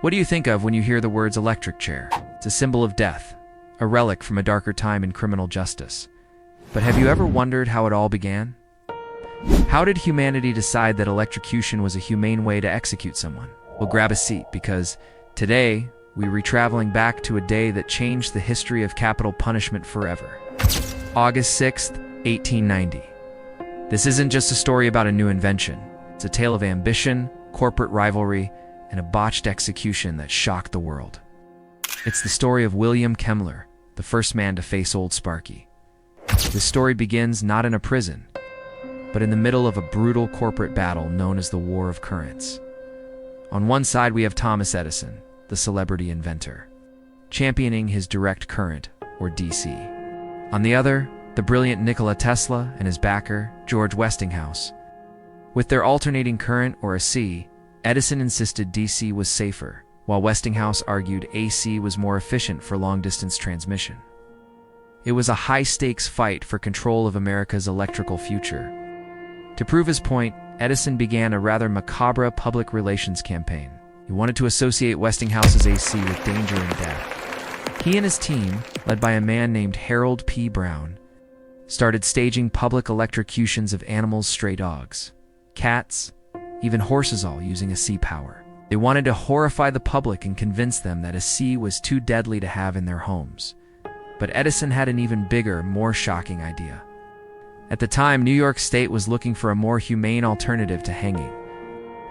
What do you think of when you hear the words electric chair? It's a symbol of death, a relic from a darker time in criminal justice. But have you ever wondered how it all began? How did humanity decide that electrocution was a humane way to execute someone? Well, grab a seat, because today we're traveling back to a day that changed the history of capital punishment forever. August 6th, 1890. This isn't just a story about a new invention. It's a tale of ambition, corporate rivalry, and a botched execution that shocked the world. It's the story of William Kemmler, the first man to face Old Sparky. This story begins not in a prison, but in the middle of a brutal corporate battle known as the War of Currents. On one side we have Thomas Edison, the celebrity inventor, championing his direct current, or DC. On the other, the brilliant Nikola Tesla and his backer, George Westinghouse. With their alternating current, or AC, Edison insisted DC was safer, while Westinghouse argued AC was more efficient for long-distance transmission. It was a high-stakes fight for control of America's electrical future. To prove his point, Edison began a rather macabre public relations campaign. He wanted to associate Westinghouse's AC with danger and death. He and his team, led by a man named Harold P. Brown, started staging public electrocutions of animals, stray dogs, cats, even horses, all using AC power. They wanted to horrify the public and convince them that AC was too deadly to have in their homes. But Edison had an even bigger, more shocking idea. At the time, New York State was looking for a more humane alternative to hanging.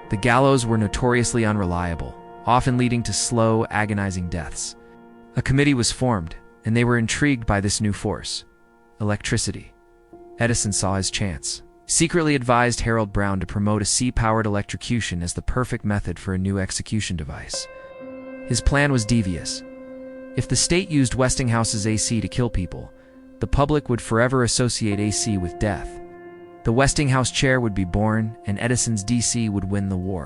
The gallows were notoriously unreliable, often leading to slow, agonizing deaths. A committee was formed, and they were intrigued by this new force: electricity. Edison saw his chance. Secretly advised Harold Brown to promote AC-powered electrocution as the perfect method for a new execution device. His plan was devious. If the state used Westinghouse's AC to kill people, the public would forever associate AC with death. The Westinghouse chair would be born, and Edison's DC would win the war.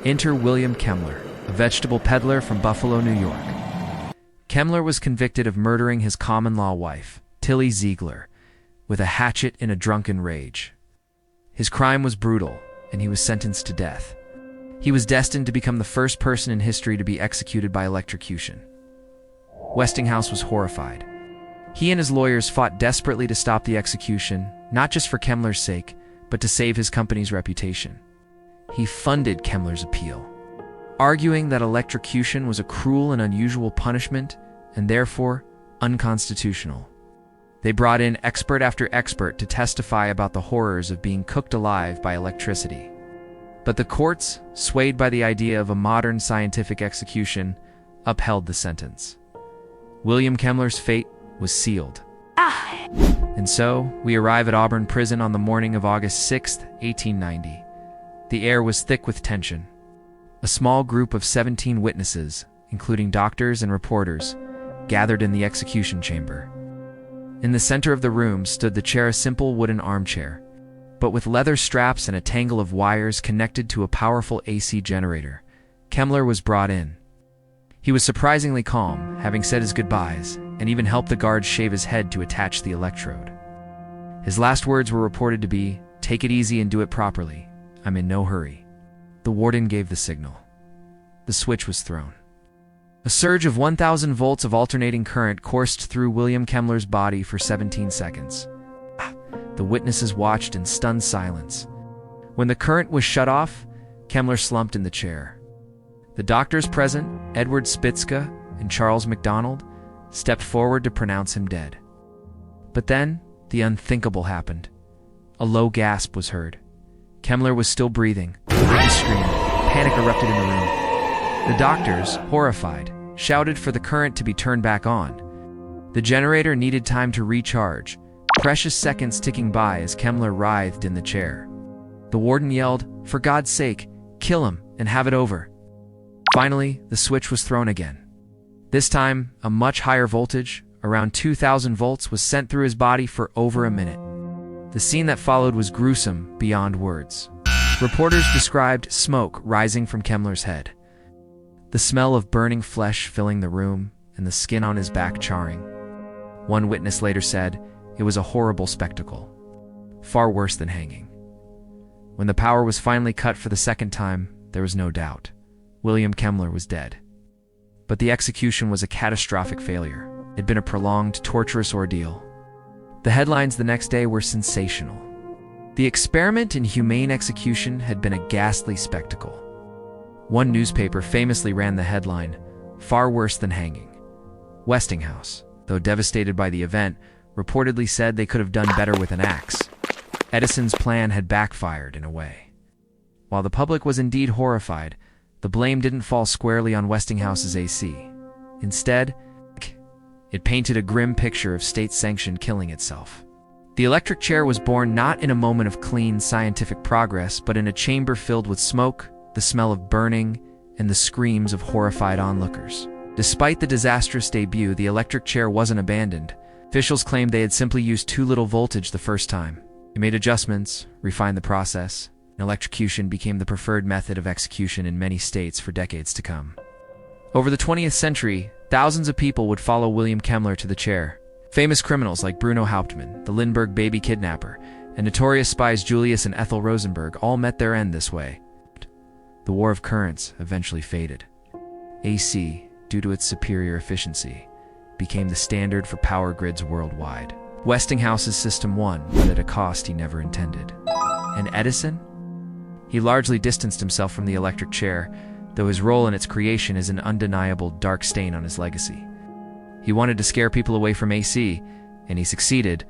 Enter William Kemmler, a vegetable peddler from Buffalo, New York. Kemmler was convicted of murdering his common-law wife, Tilly Ziegler, with a hatchet in a drunken rage. His crime was brutal, and he was sentenced to death. He was destined to become the first person in history to be executed by electrocution. Westinghouse was horrified. He and his lawyers fought desperately to stop the execution, not just for Kemmler's sake, but to save his company's reputation. He funded Kemmler's appeal, arguing that electrocution was a cruel and unusual punishment and therefore unconstitutional. They brought in expert after expert to testify about the horrors of being cooked alive by electricity. But the courts, swayed by the idea of a modern scientific execution, upheld the sentence. William Kemmler's fate was sealed. And so, we arrive at Auburn Prison on the morning of August 6, 1890. The air was thick with tension. A small group of 17 witnesses, including doctors and reporters, gathered in the execution chamber. In the center of the room stood the chair, a simple wooden armchair, but with leather straps and a tangle of wires connected to a powerful AC generator. Kemmler was brought in. He was surprisingly calm, having said his goodbyes, and even helped the guards shave his head to attach the electrode. His last words were reported to be, "Take it easy and do it properly. I'm in no hurry." The warden gave the signal. The switch was thrown. A surge of 1,000 volts of alternating current coursed through William Kemmler's body for 17 seconds. The witnesses watched in stunned silence. When the current was shut off, Kemmler slumped in the chair. The doctors present, Edward Spitzka and Charles McDonald, stepped forward to pronounce him dead. But then, the unthinkable happened. A low gasp was heard. Kemmler was still breathing. A scream. Panic erupted in the room. The doctors, horrified, shouted for the current to be turned back on. The generator needed time to recharge, precious seconds ticking by as Kemmler writhed in the chair. The warden yelled, "For God's sake, kill him and have it over." Finally, the switch was thrown again. This time, a much higher voltage, around 2,000 volts, was sent through his body for over a minute. The scene that followed was gruesome beyond words. Reporters described smoke rising from Kemmler's head, the smell of burning flesh filling the room, and the skin on his back charring. One witness later said, "It was a horrible spectacle, far worse than hanging." When the power was finally cut for the second time, there was no doubt. William Kemmler was dead. But the execution was a catastrophic failure. It had been a prolonged, torturous ordeal. The headlines the next day were sensational. The experiment in humane execution had been a ghastly spectacle. One newspaper famously ran the headline, "Far worse than hanging." Westinghouse, though devastated by the event, reportedly said they could have done better with an axe. Edison's plan had backfired in a way. While the public was indeed horrified, the blame didn't fall squarely on Westinghouse's AC. Instead, it painted a grim picture of state-sanctioned killing itself. The electric chair was born not in a moment of clean scientific progress, but in a chamber filled with smoke, the smell of burning, and the screams of horrified onlookers. Despite the disastrous debut, the electric chair wasn't abandoned. Officials claimed they had simply used too little voltage the first time. They made adjustments, refined the process, and electrocution became the preferred method of execution in many states for decades to come. Over the 20th century, thousands of people would follow William Kemmler to the chair. Famous criminals like Bruno Hauptmann, the Lindbergh baby kidnapper, and notorious spies Julius and Ethel Rosenberg all met their end this way. The war of currents eventually faded. AC, due to its superior efficiency, became the standard for power grids worldwide. Westinghouse's system won, but at a cost he never intended. And Edison? He largely distanced himself from the electric chair, though his role in its creation is an undeniable dark stain on his legacy. He wanted to scare people away from AC, and he succeeded,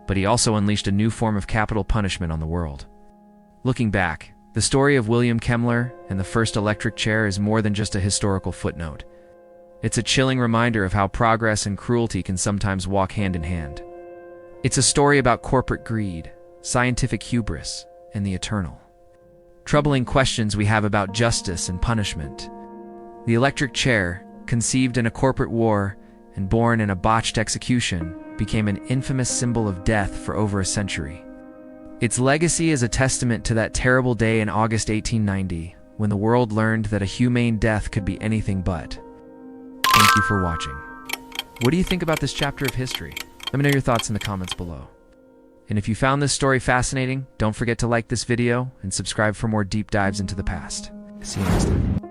but he also unleashed a new form of capital punishment on the world. Looking back, the story of William Kemmler and the first electric chair is more than just a historical footnote. It's a chilling reminder of how progress and cruelty can sometimes walk hand in hand. It's a story about corporate greed, scientific hubris, and the eternal, troubling questions we have about justice and punishment. The electric chair, conceived in a corporate war and born in a botched execution, became an infamous symbol of death for over a century. Its legacy is a testament to that terrible day in August 1890, when the world learned that a humane death could be anything but. Thank you for watching. What do you think about this chapter of history? Let me know your thoughts in the comments below. And if you found this story fascinating, don't forget to like this video and subscribe for more deep dives into the past. See you next time.